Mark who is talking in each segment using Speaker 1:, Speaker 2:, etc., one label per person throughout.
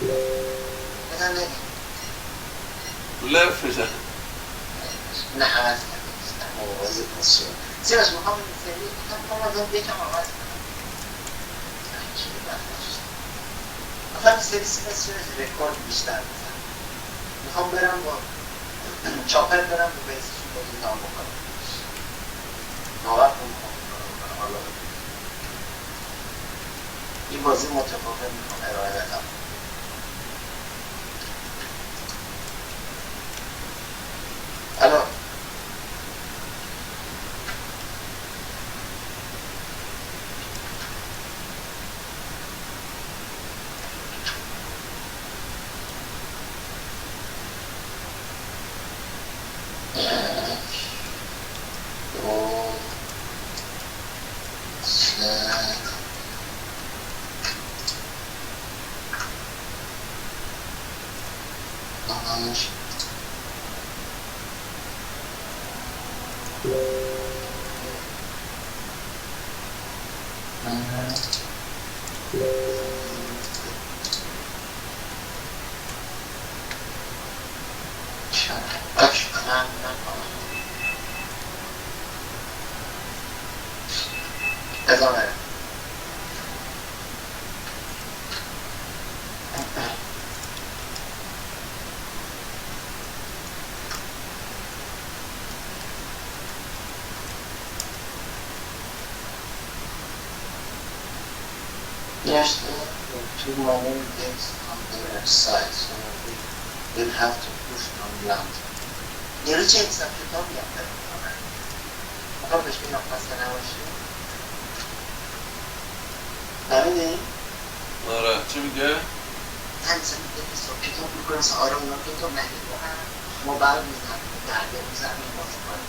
Speaker 1: بزن نگیم
Speaker 2: لف بزن
Speaker 1: نه عوض کردم موازی پسیون سیراش میخوام این سری میخوام ازم یکم عوض کنم میخوام سری سیراش رکورد بیشتر بزن میخوام برم با چاپر برم با بیسشون بازی نام بکنم ناور کنم حالا این بازی متفاوت میخوام ارائه بدم الو ادامه Yes, there are two more things on the side, so we'll have to push on land. نیروی چه حساب کتابی هم داریم کنن میخوام بهش بینم خسته نباشی نمیدی؟
Speaker 2: آره چی میگه؟
Speaker 1: هنسا میگه حساب کتاب میکنه مثل آره اونا دوتا مهید با هم موبایل میزن درگه میزن بازی کنیم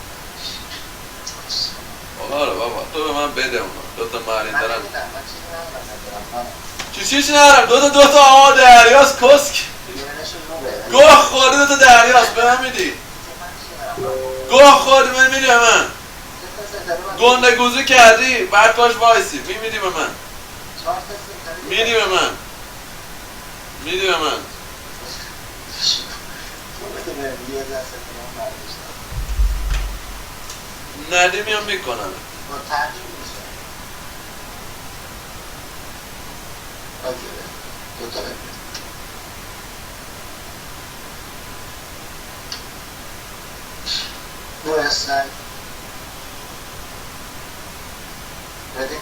Speaker 2: آره بابا تو به من بده اونا دوتا مالین دارن
Speaker 1: من نمیدم من چیزی ندارم
Speaker 2: چیزی ندارم دوتا آقا دریاست کسک گوه خوردی دوتا دریاست به من میدی گوه خوردی من میدی به من گنده گوزی کردی بعد کاش وایسی میدی به من میدی به من میدی به من ندی میام میکنم
Speaker 1: Due slide. Ready?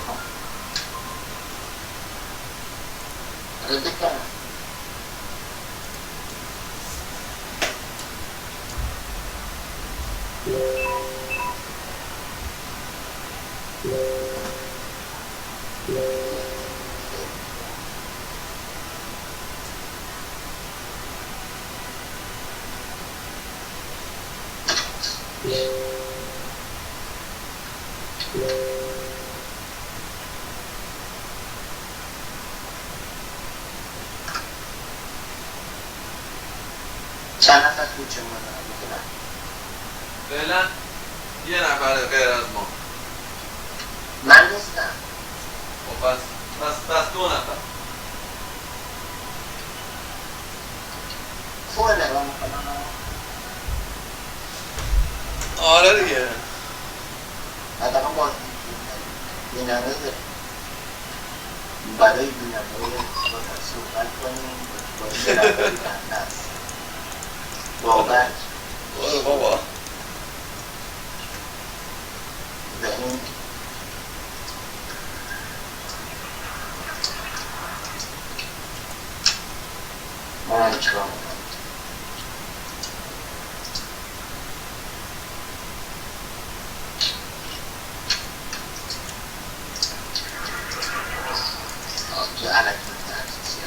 Speaker 1: Ready? چند نفر کوچه مونه
Speaker 2: فعلا یه نفر غیر از ما
Speaker 1: من نیستم
Speaker 2: خب پس دو نفر
Speaker 1: خوبه نگاه میکنم
Speaker 2: آره دیگه
Speaker 1: حداقل بازی بیننده داره برای بیننده باید صحبت کنیم باید بیننده است بابت
Speaker 2: بابا
Speaker 1: به این ما چرا تو علک تحسیسی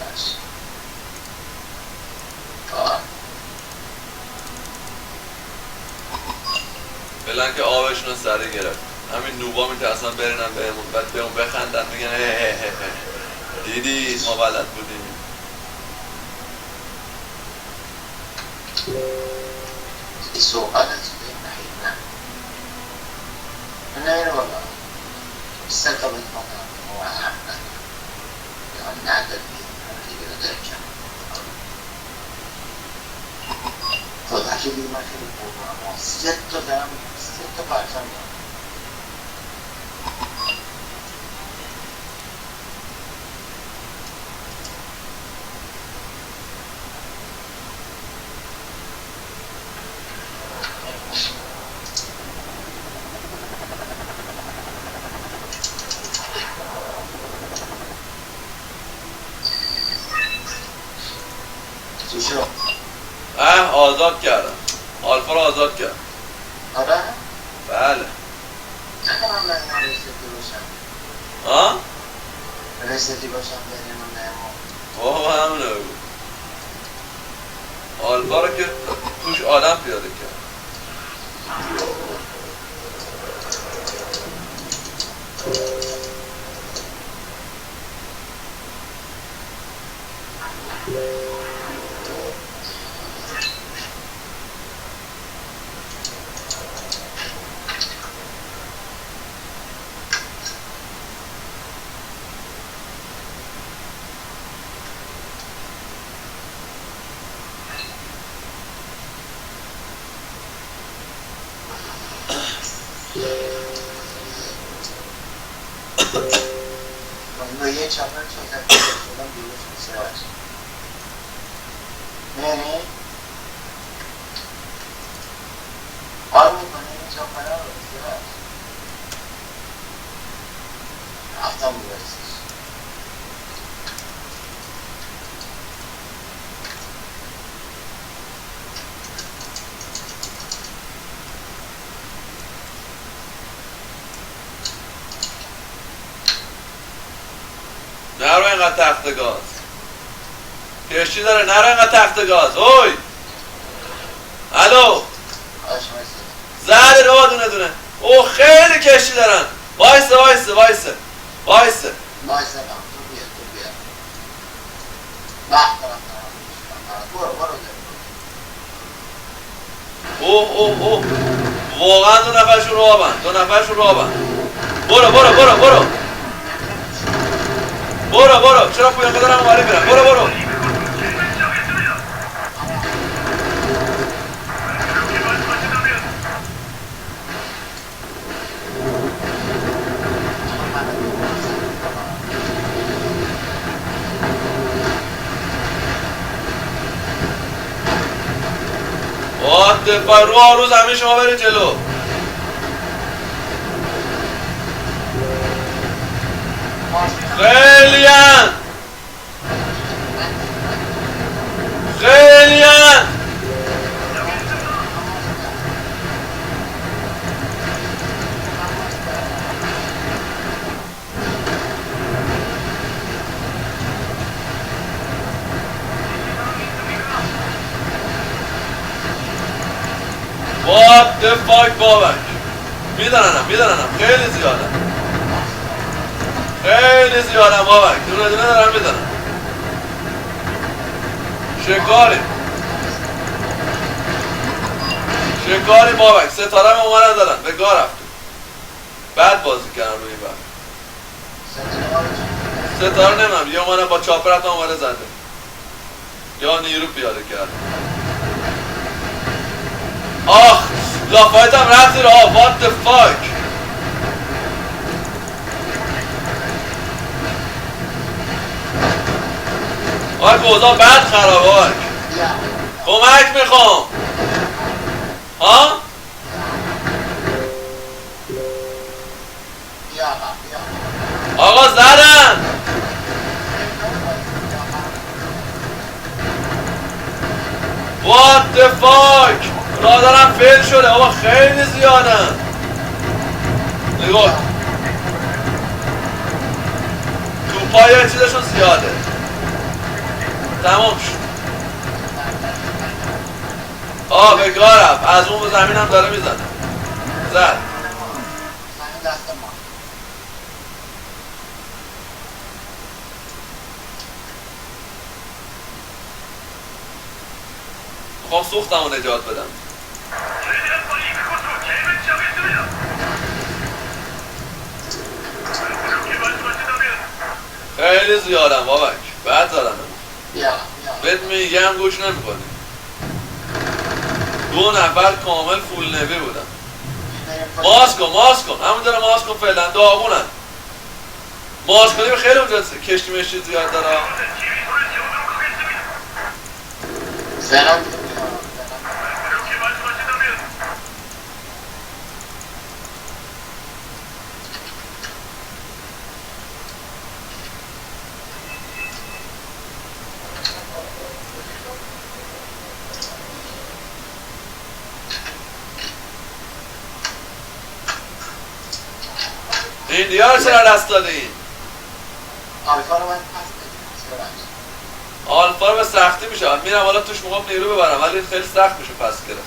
Speaker 2: فعلا که آبشون رو سره گرفت همین نوبا میترسن برینن بهمون بعد بهمون بخندن میگن هه هه هه دیدی ما بلد بودیم
Speaker 1: این صحبت از این نهید نه نه بالا سه تا بکنم و هم ندارم یا نداری دیگه رو درکم کلی من خیلی بردم 3 تا دارم 3 تا پرچم دارم. چی شد؟
Speaker 2: آزاد کردم. آلفا رو آزاد کردم.
Speaker 1: آره؟
Speaker 2: بله.
Speaker 1: نکنم لازم رسیدی باشم.
Speaker 2: ها؟
Speaker 1: رسیدی باشم بریم و نمو.
Speaker 2: بابا همونه بگو. آلفا رو که توش آدم پیاده کرد.
Speaker 1: من یه چپر چون تکلیف شدم بیروش میسرش میری؟ حال میکنی این چپره رو بسرش رفتم بورسش
Speaker 2: نرو اینقدر تخت گاز کشتی داره، نرو اینقدر تخت گاز. اوی الو زده رو دونه دونه. او خیلی کشتی دارن. وایسه وایسه وایسه وایسه
Speaker 1: وایسه تو بیا وقت دارم برو
Speaker 2: اوه واقعا 2 نفرشون رو آبن. 2 نفرشون رو آبن. برو چرا پویان دارم اومده بیرم. برو رو آروز همه شما برید جلو. خیلیان What the fuck بابک میدننم خیلی زیادم بابک. دونه دارم میدنم. شکاری بابک. ستاره هم اومدن دادن به گاه رفتیم. بد بازی کردن روی این وقت. ستاره نمیم یه اومدن با چاپرت هم اومده زده یا نیرو پیاده کرد. آخ لافایت هم رفت رو آب. What the fuck بابک اوضاع بد خراب بابک. کمک میخوام. ها؟ آقا زدن. What the fuck رادارم فیل شده. آقا خیلی زیادن. نگاه توپای چیزشون زیاده. تمام شد. به گاه رفت. از اون زمین هم داره میزنه. زد. میخوام سوختم رو نجات بدم. خیلی زیادم بابک. بعد زدم. بهت میگم گوش نمیکنی. 2 نفر کامل فول نوی بودن. ماسک کن همون داره ماسک کن فعلا داغونن. ماسک کنیم خیلی اونجا کشتی مشتی زیاد داره.
Speaker 1: فعلا
Speaker 2: ایندیا رو چرا دست دادین؟
Speaker 1: آلفا رو باید پس بدیم.
Speaker 2: آلفا رو به سختی میشه. میرم حالا توش موقع نیرو ببرم ولی خیلی سخت میشه پس گرفت.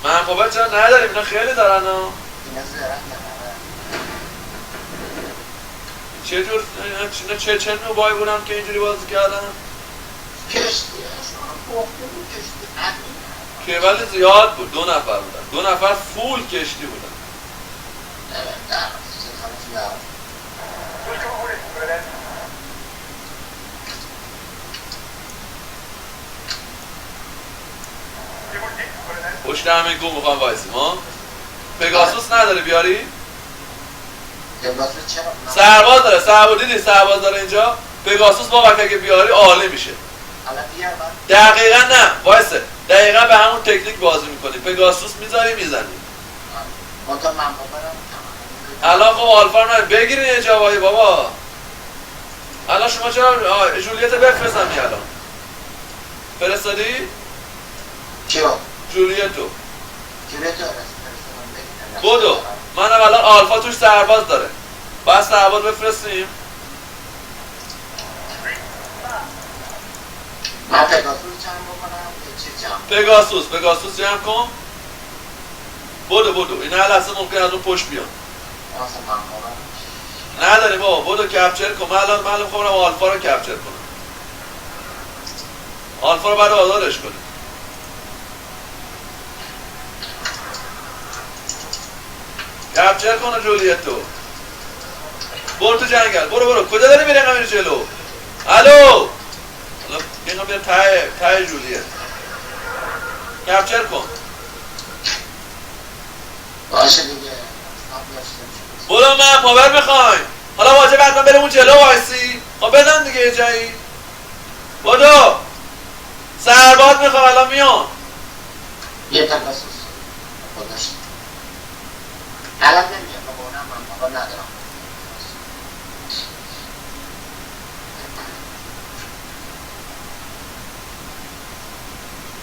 Speaker 2: منقبت چرا نداریم؟ اینا خیلی دارن ها.
Speaker 1: اینا زرنگ
Speaker 2: چه جور چه نوعی بودن که اینجوری بازی کردن؟
Speaker 1: کشتی شما پخته بود کشتی
Speaker 2: که ولی زیاد بود. 2 نفر بودن. 2 نفر فول کشتی بودن. پشت همین گو میخوام وایسیم ها. پگاسوس نداره بیاری؟ سرباز داره. سرباز دیدی سرباز داره اینجا. پگاسوس بابک اگه بیاری عالی میشه. دقیقا نه وایسه. دقیقا به همون تکنیک بازی میکنی. پگاسوس میذاری میزنی. الان خب آلفا رو بگیرین یه جوایی بابا. الان شما چرا جولیت بفرستم یه الان فرستادی؟
Speaker 1: کیو؟
Speaker 2: جولیتو بودو. منم الان آلفا توش سرباز داره. باید سرباز بفرستیم.
Speaker 1: من
Speaker 2: پگاسوس جمع کن. بودو این هر لحظه ممکن از اون پشت بیان. نداری بابا بودو کپچر کن. من الان خواهم آلفا رو کپچر کنم. آلفا رو برای آزادش کنیم. کپچر کنه جولیتو. برو تو جنگل. برو کجا داری میری اینقدر میری جلو؟ الو اینقدر بیر ته جولیت. کپچر کن.
Speaker 1: باشه دیگه
Speaker 2: برو من پاور میخوایم. حالا واجب حتما بریم اون جلو وایسی. خب بزن دیگه یه جایی. بودو سرباز میخوام الان میان.
Speaker 1: یه پگاسوس خودش الان نمیاد بابا اونم من بابا ندارم.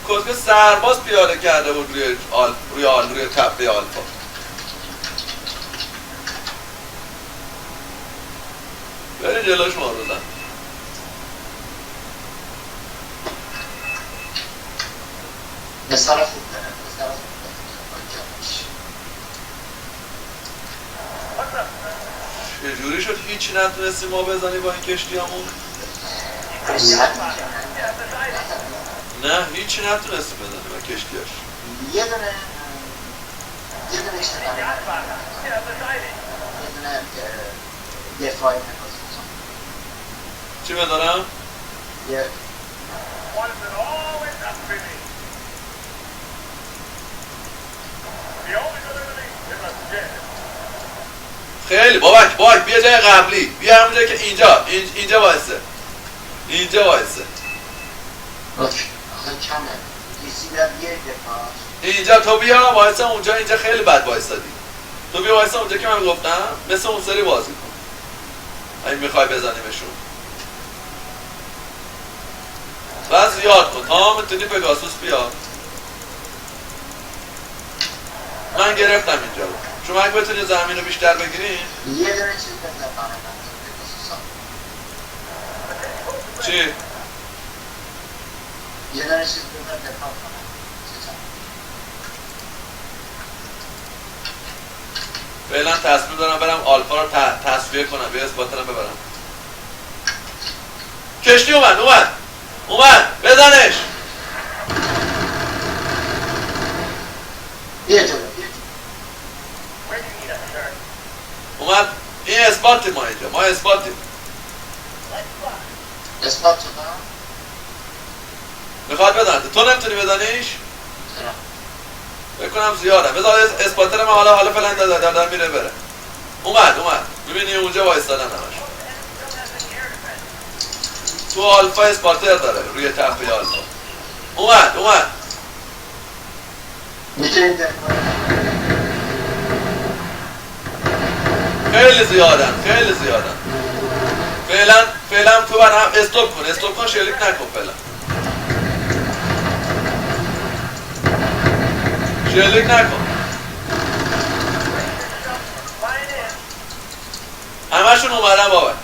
Speaker 2: کسکه سرباز پیاده کرده بود روی تپه آلفا. برید جلوش ما رو زن.
Speaker 1: مثال خوب داره.
Speaker 2: چجوری شد هیچی نتونستیم ما بزنی با این کشتی همون؟ نه هیچی نتونستیم بزنی با کشتیاش.
Speaker 1: یه دونه اشتباه یه دفاعی نکنم.
Speaker 2: چی بدارم؟
Speaker 1: یه
Speaker 2: خیلی بابک بیا جای قبلی. بیا همون جایی که اینجا وایسه.
Speaker 1: آخه کمه کسی بیاد یه دفاع
Speaker 2: اینجا تو بیا وایسه اونجا. اینجا خیلی بد وایسادی. تو بیا وایسه اونجا که من گفتم مثل اون سری بازی کن اگه میخوای بزنیمشون. و زیاد کن تا میتونی پگاسوس بیا. من گرفتم اینجا رو. شما اگه بتونی زمین رو بیشتر بگیرین
Speaker 1: یه دونه چیز بزنم
Speaker 2: چی؟
Speaker 1: یه دونه چیز بزنم دفاع کنم.
Speaker 2: فعلا تصمیم دارم برم آلفا رو تصفیه کنم. بیا اثباتنم ببرم. کشتی اومد بزنش.
Speaker 1: یه جلو
Speaker 2: اومد. این اثباتیم ما اینجا. ما اثباتیم.
Speaker 1: اثبات شدم.
Speaker 2: میخواد بزنه. تو نمیتونی بزنیش؟ بکنم زیادم. بذار اسپاتر ما حالا فعلا در میره بره. اومد میبینی اونجا وایستادن همش. تو آلفا اسپاتر داره روی تخته آلفا. اومد
Speaker 1: میتونید
Speaker 2: خیلی زیادن. فعلا تو بر هم استوب کن شلیک نکن فعلا. شلیک نکن. همشون اومدن بابک.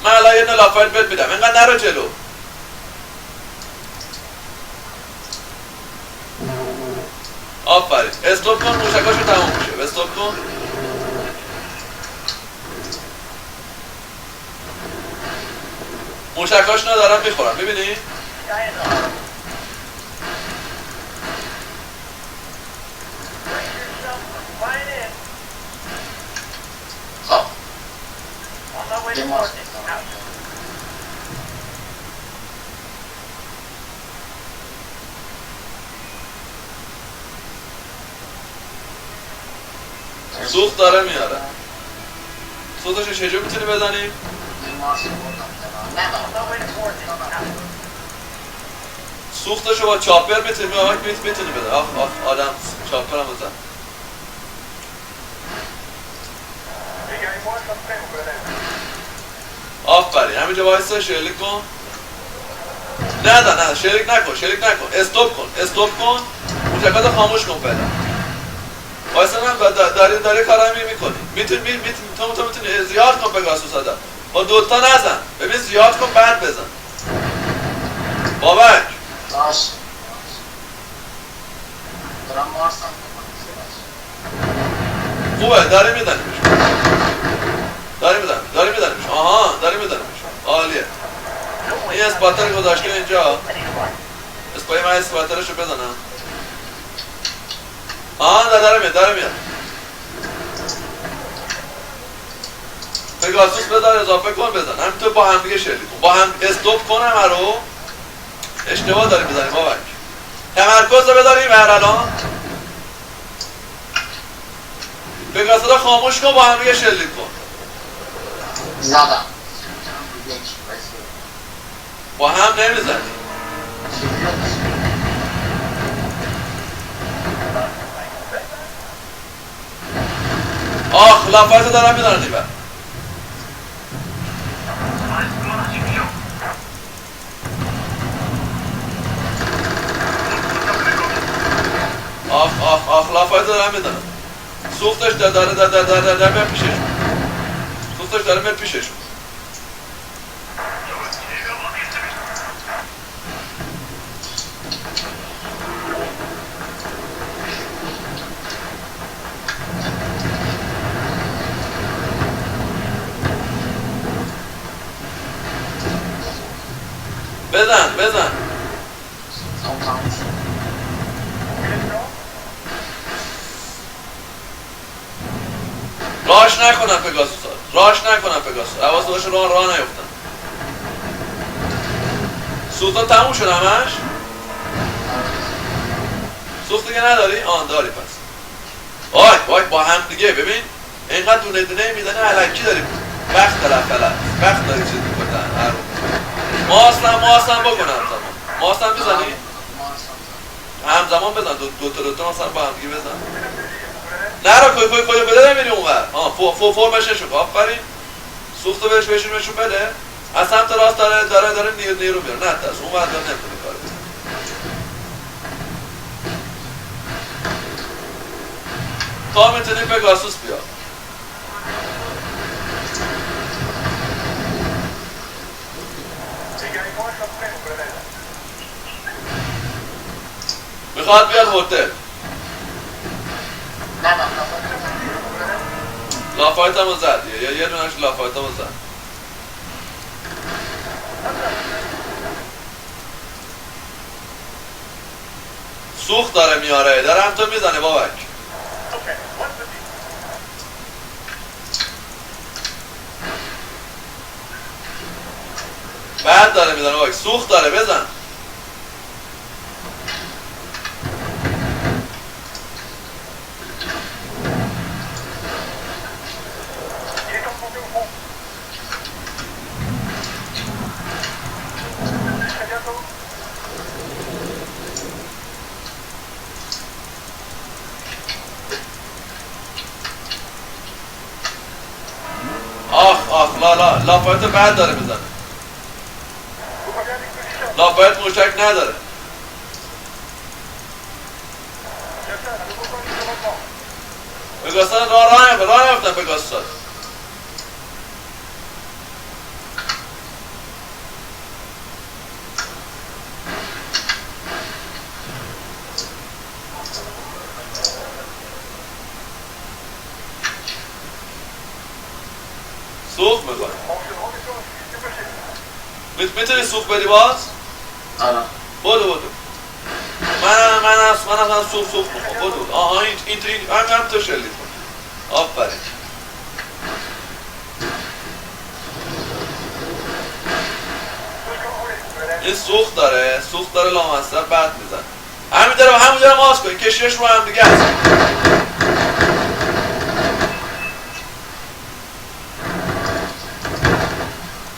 Speaker 2: من الان یه لافایت بهت میدم. اینقدر نرو جلو. آفرین. استوب کن موشکاشو تموم میشه. استوب کن. موشکاش ندارم میخورم. میبینی؟ سوخت داره میاره. سوختشو چجور میتونی بزنیم؟ سوختشو با چاپر میتونی بزنی. آدم چاپر هم بزن. آفرین. همینجا وایسا شلیک کن. نه شلیک نکن. استوب کن. موشکاتو خاموش کن فعلا. وایسا من داری کارایی میکنی. تو میتونی زیاد کن پگاسوس آدم. با دوتا نزن. ببین زیاد کن بعد بزن. بابک
Speaker 1: باش دارم مارسم
Speaker 2: خوبه. داری میدنیمش. آها داری میدنیمش. عالیه. این اسپاتر گذاشته اینجا. من اسپاترشو بزنم. داره میاد. پگاسوس بذار اضافه کن بزن. همینطور با هم دیگه شلیک کن. با هم استوب کن همه رو. اشتباه داری بزنیم بابک. تمرکز رو بذاریم الان. پگاسوس رو خاموش کن با هم دیگه شلیک کن.
Speaker 1: زدم
Speaker 2: با هم نمیزنی. لافایت دارم میدارن این بر. لافایت دارم میدارن. سوختش داره میاد پیشش. بزن. راش نکنن پگاسوس. حواست باشه راه نیفتن. سوختا تموم شد همش. سوخت دیگه نداری؟ داری پس. وای با هم دیگه ببین. اینقدر دونه میزنه الکی داری. وقت داری چیز میکنن. ماستم بکنم ماستم بزنی؟ همزمان بزن. دوتا مثلا با هم دیگه بزن. نرو کوی بده نمیری اونور. فرمش نشون. آفرین. سوختو بهشون بده. از سمت راست داره نیرو میاره. نه ترس اونور داره نمیتونه کار بزن. تا میتونی پگاسوس بیا. میخواد بیاد هتل. لافایت همو زد. یه دونش لافایت همو زد. سوخت داره میاره. دارم تو میزنه بابک. بعد داره میزنه بابک. سوخت داره بزن. بعد داره میزنه. لافایت موشک نداره. پگاسا راه نیفتن پگاسا. سوخ میکنه. میتونی سوخ بدی باز؟
Speaker 1: آره.
Speaker 2: بدو. من اصلا سوخ میخوام. بدو. آها این هم تو شلیک کن. آفرین. این سوخت داره لامصب بعد میزن. همین داره ماس کن. کشیش رو هم دیگه هست.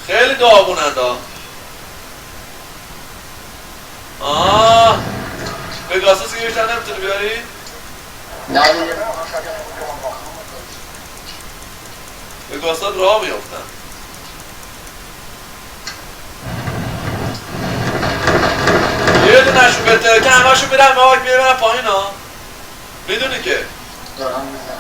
Speaker 2: خیلی داغونند ها. پگاسوس که بیشتر نمیتونی بیاری؟
Speaker 1: نه
Speaker 2: پگاسوس راه میفتن. یه دونشون بهتره که همه‌شون میرن مواک میرن پایین ها. میدونی که
Speaker 1: دارم میزنم.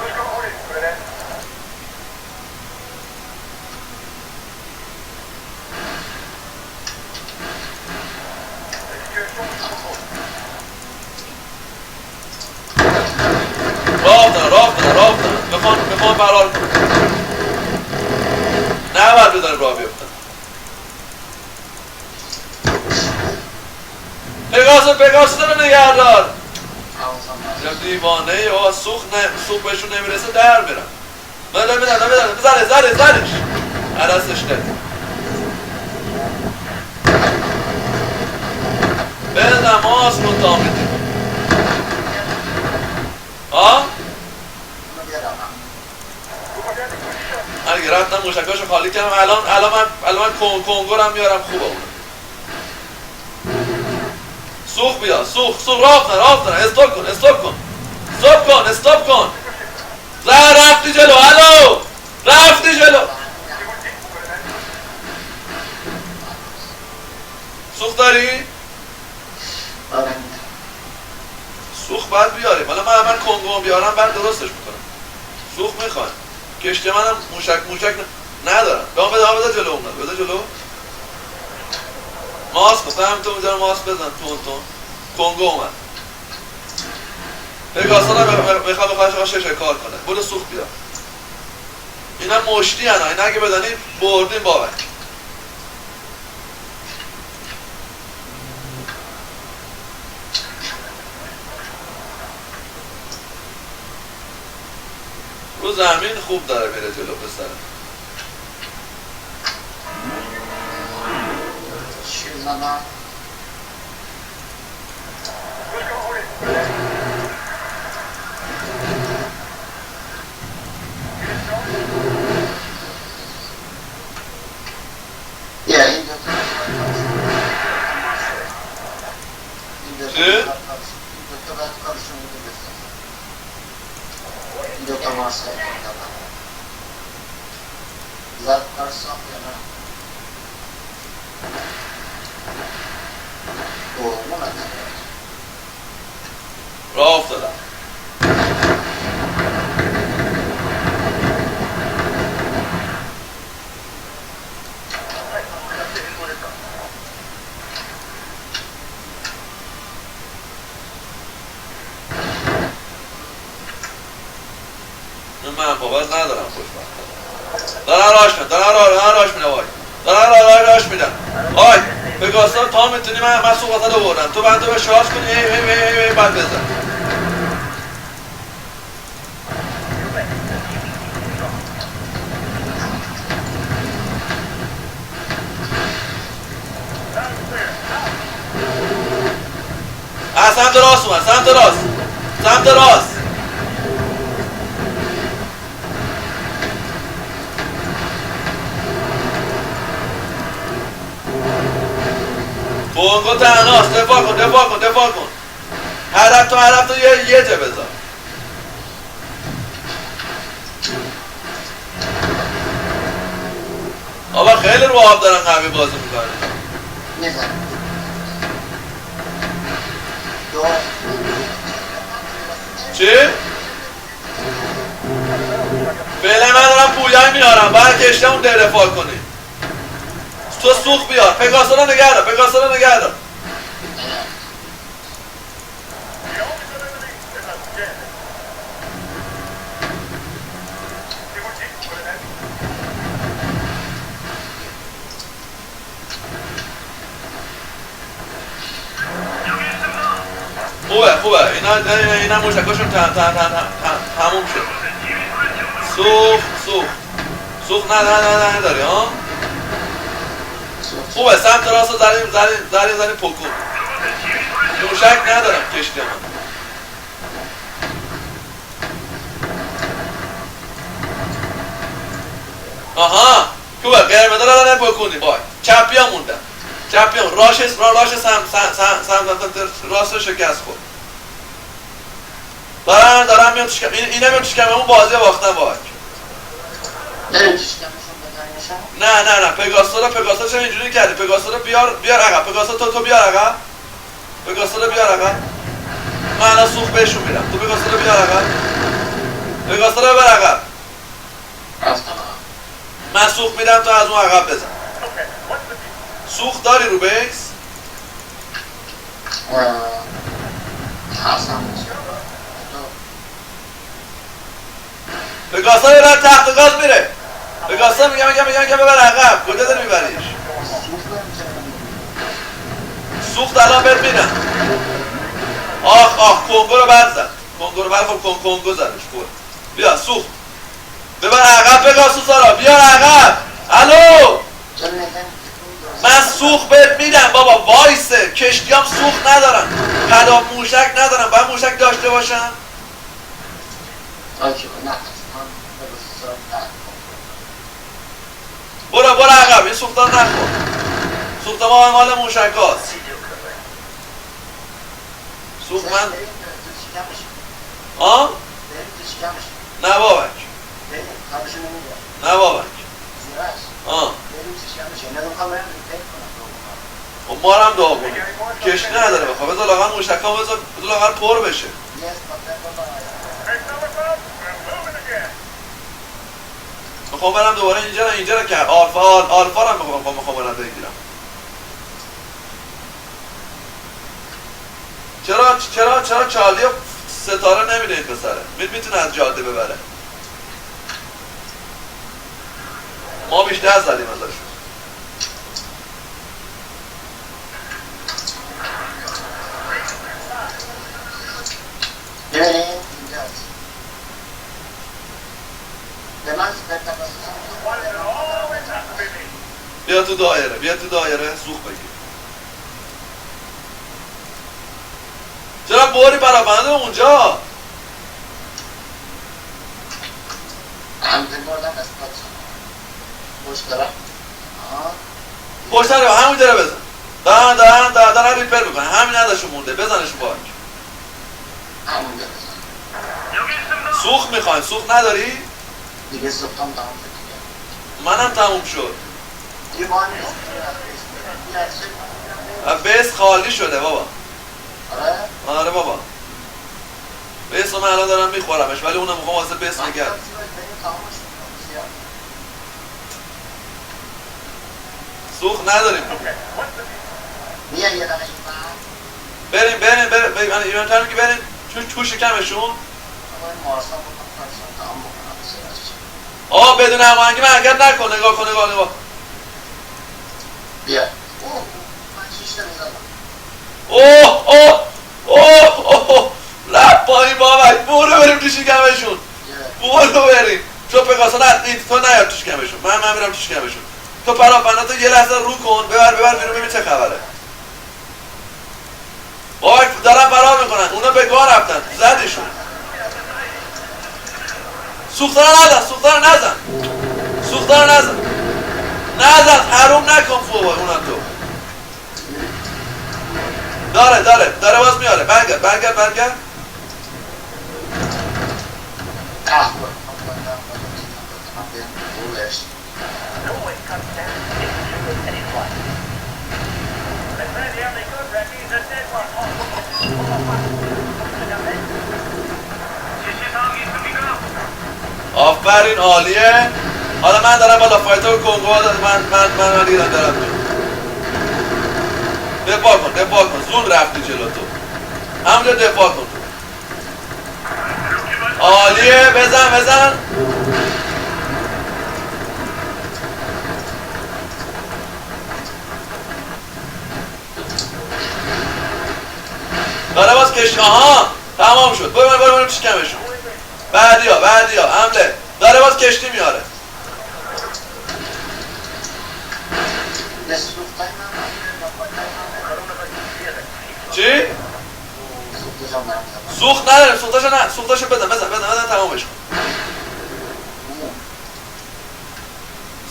Speaker 2: راه افتادن. میخوان فرار کنن. نه باید بزنیم راه بیفتن. پگاسوس داره نگهدار. دیوانه یا سوخ بهشون نمیرسه در میرن. بزنش عرستش ده. بزن ماس رو تا میدیم. اگه رفتم موشکاشو خالی کردم الان من کنگور هم میارم خوبه اونه. سوخ بیا سوخ راه افتن استوب کن رفتی جلو سوخ داری؟ سوخ باید بیاریم. حالا من کنگو بیارم بعد درستش میکنم. سوخ میخوان. کشتی منم موشک ندارم. بده جلو ماس بزن تو میذارم ماس بزن تون کنگو اومد. پگاسا میخواد شش کار کنه. برو سوخ بیار. اینا مشتی هن. اینا اگه بدنی بردیم بابک. رو زمین خوب داره میره جلو پسر.
Speaker 1: شیرزنم
Speaker 2: راه افتادم. من باور ندارم خوشبخت. دارن راش میدن. آی پگاسا تا میتونی من صحبت رو بردم. تو بنده به شارژ کنی هی بعد بزن. سمت راست اومد. سمت راست کنگو تنهاست. دفاع کن. هدف تو یه جه بذار. آبا خیلی رو آب دارن قوی بازی میکنن.
Speaker 1: میزنم
Speaker 2: چی؟ فعلا من دارم پویای میارم باید کشتمون دفاع کنی. تو سوخت بیار پگاسا رو نگه دار پگاسا رو نگه دار. خوبه اینا موشکاشون تموم شد. سوخت نه داری ها. خوبه سمت راست رو زدیم پکو. موشک ندارم کشتی من. آها خوبه قرمه داره پکونی بای چپی ها موندن چپی هم راش راست شکست خورد. دارم میام تشکم اینه میام تشکم همون بازی باختن باک. نه پگاسا چرا اینجوری کردی؟ پگاسا رو بیار عقب. پگاسا تو بیار عقب. پگاسا رو بیار عقب. من الان سوخت بهشون میرم. تو پگاسا رو بیار عقب. پگاسا رو ببر عقب. من سوخت میرم تو از اون عقب بزن. سوخت داری رو بیس؟ پگاسا رو تحت گاز میره. پگاسا میگم ببر عقب. کجا داری میبریش؟ سوخت الان بهت میدم. آخ کنگو رو بد زد. کنگو رو بد کنگو زدش. بیا سوخت ببر عقب پگاسا رو بیار عقب. الو من سوخت بهت میدم بابا وایسه. کشتیام سوخت ندارم قداب موشک ندارم باید موشک داشته باشم. برو عقب این سوختان نخور. سوخت ما مال موشک هاست. سوخت من نه بابک خب ما هم دعا کنیم کشتی نداره بخواه بذار لاغر موشک ها بذار لاغر پر بشه. میخوام برم دوباره اینجا رو کرد آلفا رو میخوام برم بگیرم. چرا چارلی و ستاره نمیده این پسره؟ میتونه از جاده ببره. ما بیشتر زدیم ازش. بیا تو دایره سوخت بگیر. چرا بوری پراپنده اونجا؟ پشت رو همون داره بزن. دارن ریپر میکنه همین نداشون مونده بزنش باک. سوخت میخواین سوخت نداری؟
Speaker 1: دیگه سوختم تمام شد.
Speaker 2: منم تموم شد. بیس خالی شده بابا. آره بابا. بیس رو من الان دارم میخورمش ولی اونم میخوام واسه بیس نگرد. سوخت نداریم. بریم ایونتر که بریم تو شکمشون. بدون هماهنگی من حرکت نکن. نگاه کن نگاه
Speaker 1: بیا
Speaker 2: لب پایین بابک برو بریم تو شکمشون. برو بریم چون پگاسا تو نیار تو شکمشون. من میرم تو شکمشون. تو پراپناتو یه لحظه رو کن ببر بیرون ببین چه خبره. بابک دارن فرار میکنن اونا به گاه رفتن زدشون. سوختار نزن حروم نکن فوبا اونا تو. داره باز میاره. برگرد آفرین عالیه. حالا من دارم بالا فایتر کنگو من دیگه دارم دفاع کن زون رفتی جلو تو همونجا دفاع کن. عالیه. بزن داره باز کش. آها تمام شد. برو شکمشون. بعدیا حمله. داره باز کشتی میاره. چی؟ سوخت نداره. سوختاشو بزن تمامش کن.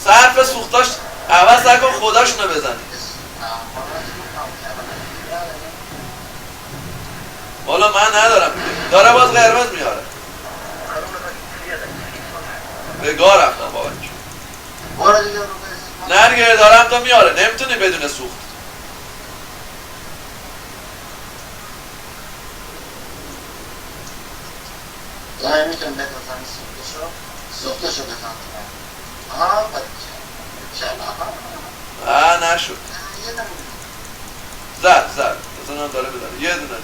Speaker 2: صرف سوختاش عوض نکن خداشونو بزنی. والا من ندارم. داره باز قرمز میاره. به گاه رفتم بابا. نه دیگه دارم تا میاره. نمیتونی بدون سوخت.
Speaker 1: داره میتونی بزن سوختشو بزن. آها
Speaker 2: باید نشد. زد بزنم داره بداره. یه دونه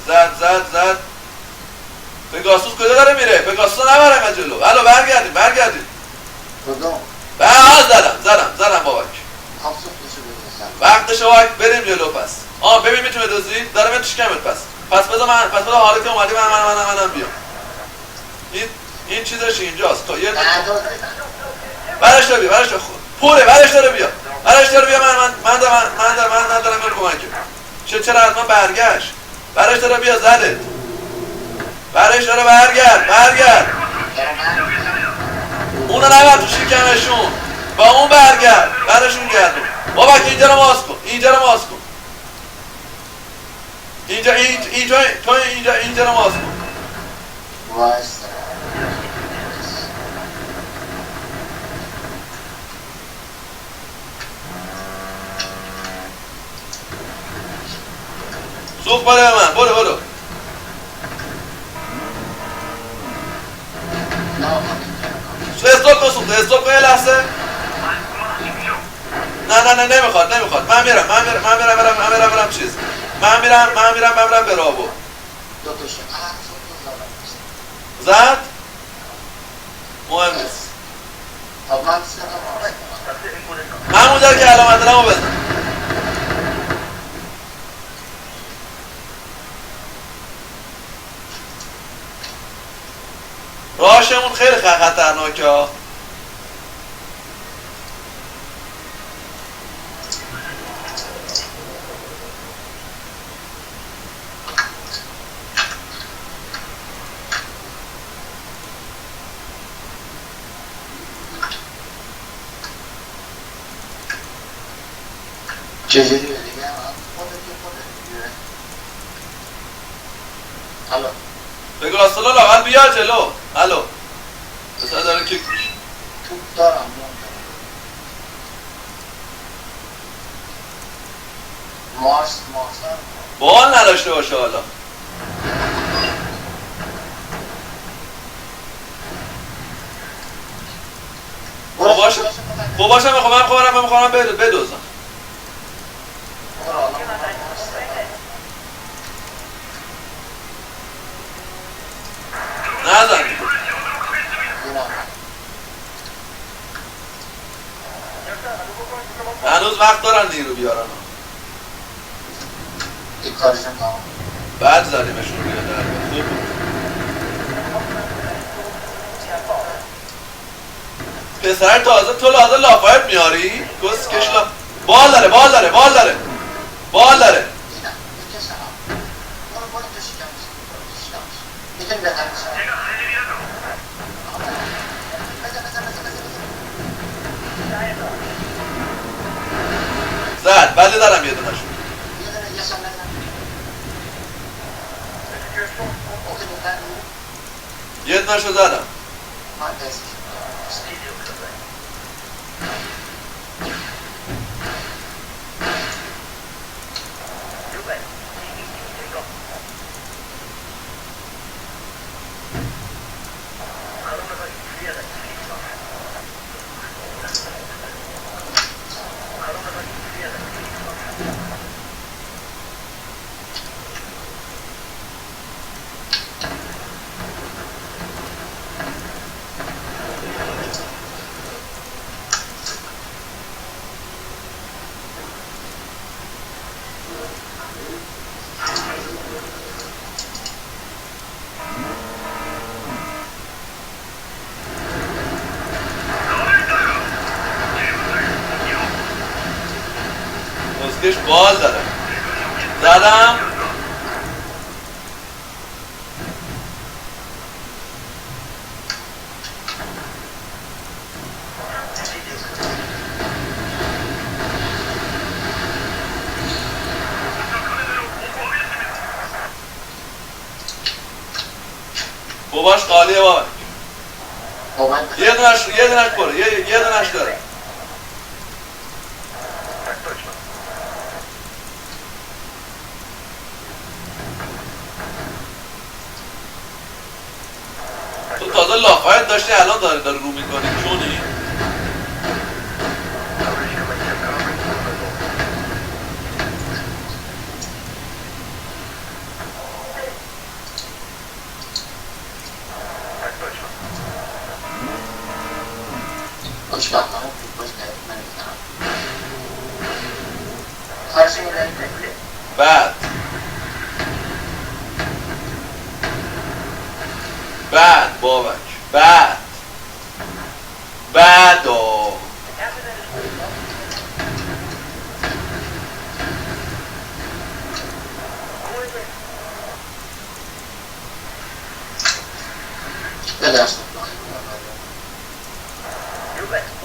Speaker 2: زد. پگاسوس کجا داره میره؟ پگاسوس نبرم از جلو. الو برگردیم.
Speaker 1: کدوم؟
Speaker 2: زدم بابک. وقتشه بابک بریم جلو پس. ببین میتونه دوزی؟ داره من شکمت پس بذار حالا که اومدی منم بیام. این چیزش اینجاست. تو یه برش داره بیا. پوره برش داره بیا. من دارم کمک. چرا از من برگشت؟ برش داره بیا زده. برش داره برگرد. اونو نبر تو شکمشون. با اون برشون گردون. بابا که اینجا رو ماس کن. اینجا رو ماس کن. سوخ بده به من. برو. استوب کن یه لحظه. نه نمیخواد. من میرم چیز. من میرم به رابو. زد؟ مهم نیست. همون در که علامت دارم بزن. راهشمون خیلی خطرناکه ها.
Speaker 1: چجوری دیگه؟ الو
Speaker 2: بگو راستلا لاغل بیا جلو. الو بسه داره که
Speaker 1: توپ دارم. مارس
Speaker 2: بال نداشته باشه حالا. باباشم من میخوام بدوزم. نزن هنوز وقت دارن نیرو بیارن.
Speaker 1: این کارشون تمام.
Speaker 2: بعد زدیمشون بیاد در خوب. پسر تازه تو لازه لافایت میاری؟ گوز کشلا بال داره زد بله دارم یه دونشون. یه دونشو زدم. مسکش بال داره. زدم. باباش خالیه بابا. یه دونش پره. یه دونش داره. تو تازه لافایت داشتی الان داره رو میکنی چونی؟ بعد بابک بعد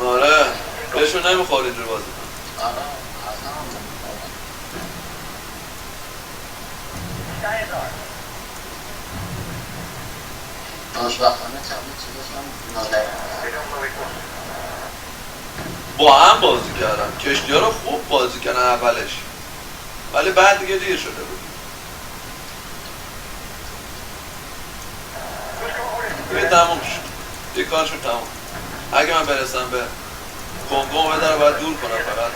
Speaker 2: آره بهشون نمیخواد اینجور بازی کنه. با هم بازی کردن، کشتی ها رو خوب بازی کردن اولش، ولی بعد دیگه دیر شده بود. دیگه تموم شد، دیگه کارشون تموم. اگه من برسم به کنگو بداره باید دور کنم، فقط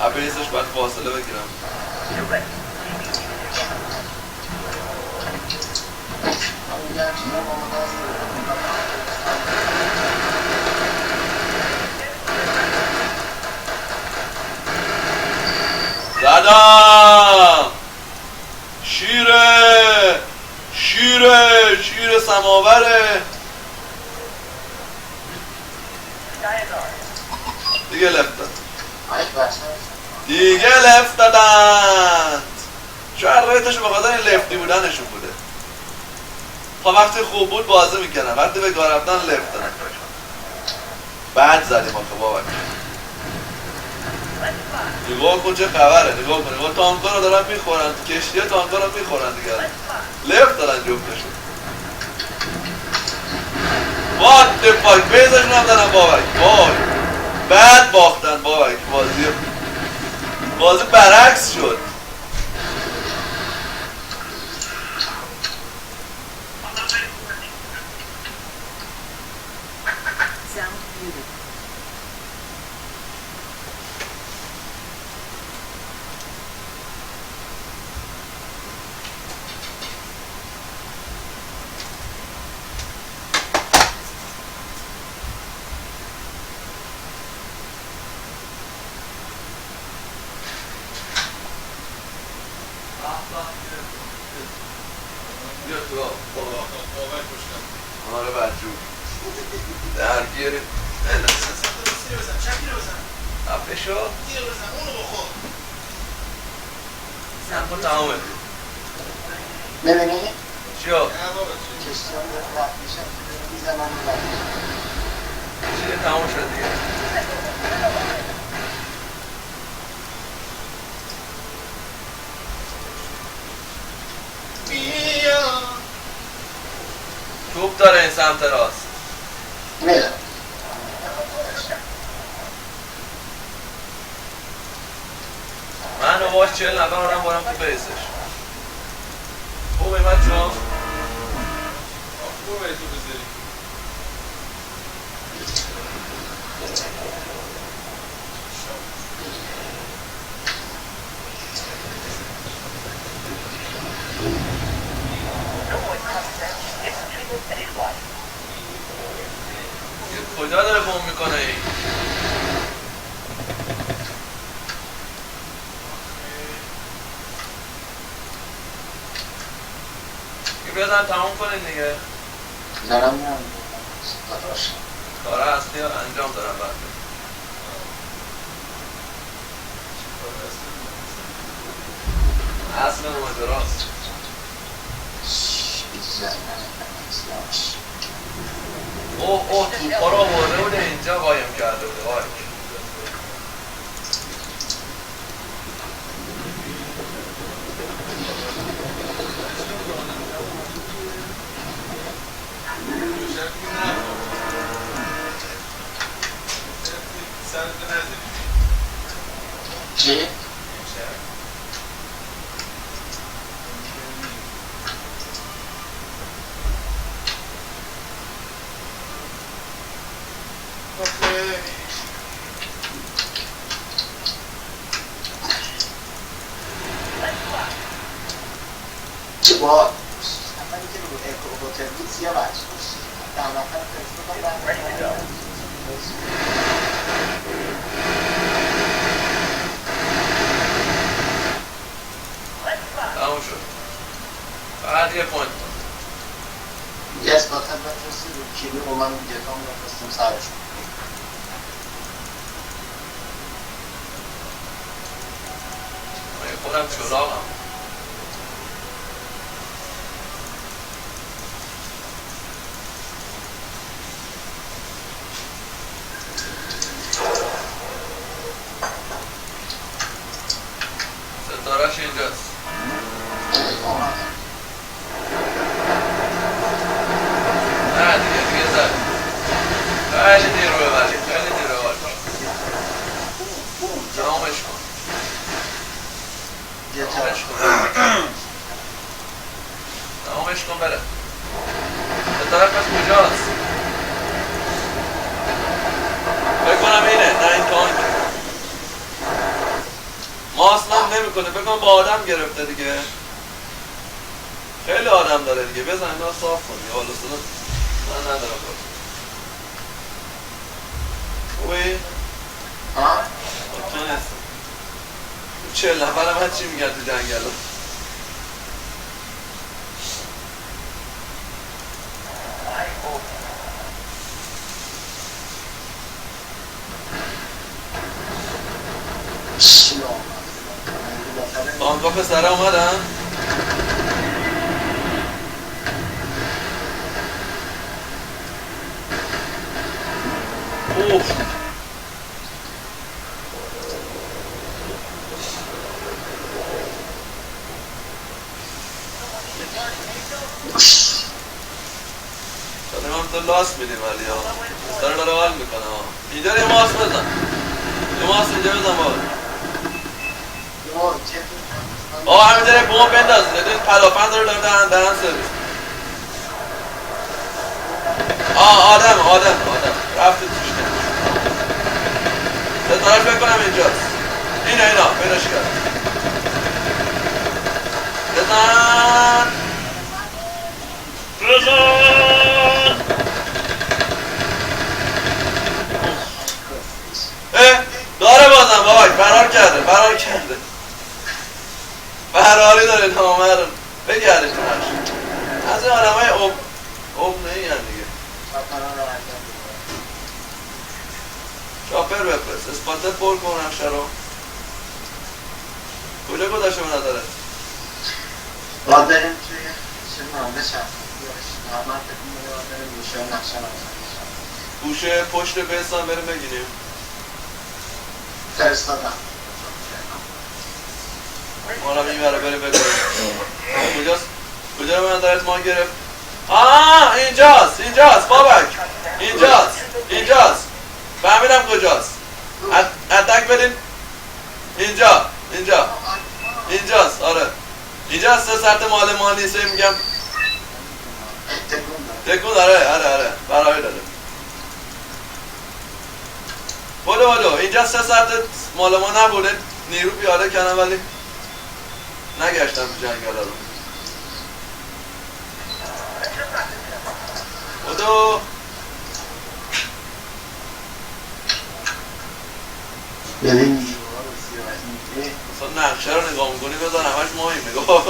Speaker 2: اپریسش باید فاصله بگیرم. زدم. شیر سماوره. دیگه لفت دادن. شاید رایتشو به خاطر این لفتی بودنشون بوده. تا وقتی خوب بود بازی میکنن، وقتی به گاه رفتن لفت دادن. بعد زدیم آخه بابک. نگاه کن چه خبره، نگاه کن تانکا رو دارن میخورن، کشتیه تانکا رو میخورن دیگه. لفت دارن جفتشون. What the fuck، بیزشون هم دارن بابک. وای بعد باختن بابک. بازی برعکس شد. آره بچو درگیری افه شد سمپل تمامه
Speaker 1: ببینی؟
Speaker 2: چیو؟
Speaker 1: کشتیان رو رفت میشن میزنن
Speaker 2: چیه تمام شد دیگه توپ داره این سمت راست
Speaker 1: میره
Speaker 2: من رو باش 40 نفر آدم بارم تو بیسش خوبه من چون خوبه تو بذاری کجا داره بوم میکنه این بزن تموم کنین دیگه.
Speaker 1: دارم میرم داداش
Speaker 2: کار اصلی رو انجام دارم بعد. اصل ماجراست. اوه توپا رو آورده بوده اینجا قایم کرده بوده.
Speaker 1: چی؟ چه با اولی که رو هتل بود سیاه بچه باشی در نفر فرستادم
Speaker 2: تموم شد. فقط یه پوینت
Speaker 1: یه اثباتت بفرستی رو کیلو رو من اون گتام بفرستم سرشون
Speaker 2: خودم چراغم. ستارهش اینجاست. نه دیگه زد. خیلی نیروه ولی خیلی نیروه ولی تمامش کن. تمامش کن بره. ستاره پس کجاست؟ فکر کنم اینه. نه این تانک ما اصلا نمی کنه. فکر کنم با آدم گرفته دیگه. خیلی آدم داره دیگه. بزن اینا صاف کنی. حالا اصلا من ندارم باید. خوبی؟
Speaker 1: ها؟
Speaker 2: اوکی هستم. 40 نفر من چی میگن تو جنگل ها؟ آنگاه پسره اومدن؟ اوه شده من تو لاست میدیم ولی ها پسره داره حال میکنه ها. اینجا یه ماس بزن. یه ماس اینجا بزن بابا. همین داره بوم بنداز. این پلاپن داره دارم سرویس. آدم رفته توش کنم. ستارش بکنم اینجاست. اینا پیداش کرد. بزن داره بازم باباک فرار کرده فراری داره نامرد بگردش از این آدم های امنه ای هم دیگه. شاپر بفرست اسپاتت پر کن نقشه رو. کجا گذاشته به نظره؟
Speaker 1: باید بریم توی چه نامه من فکر می‌کنم بریم گوشه نقشه نقشه
Speaker 2: گوشه پشت بستان بریم بگیریم.
Speaker 1: فرستادم
Speaker 2: مالا میبره بریم بگیریم. کجاست؟ کجا به نظرت ما گرفت؟ اینجاست بابک اینجاست فهمیدم کجاست. اتک بدین. اینجاست آره اینجاست. سرت مال نیسته میگم تکون آره برای داده. بدو اینجا 3 ساعت مال ما نبوده. نیرو پیاده کردم ولی نگشتم تو جنگل رو. بدو اصلا نقشه رو نگاه میکنی بزن همش ماهیم نگاه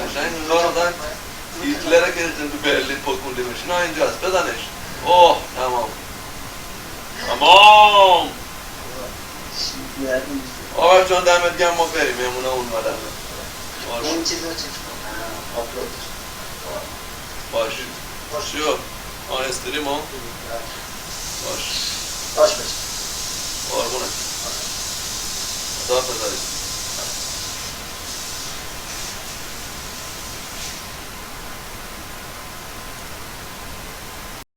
Speaker 2: قشنگ نگاه رو دن هیتلر که تو برلین پکوندیمش. نه اینجاست، بزنش. اوه تمام تمام. آقا جان دمت گرم، ما بریم مهمونه اومدن.
Speaker 1: این چیزا چیز کن آپلودش
Speaker 2: باش شو آن استریم ها باش
Speaker 1: باش بشه
Speaker 2: قربونت خدا حافظ.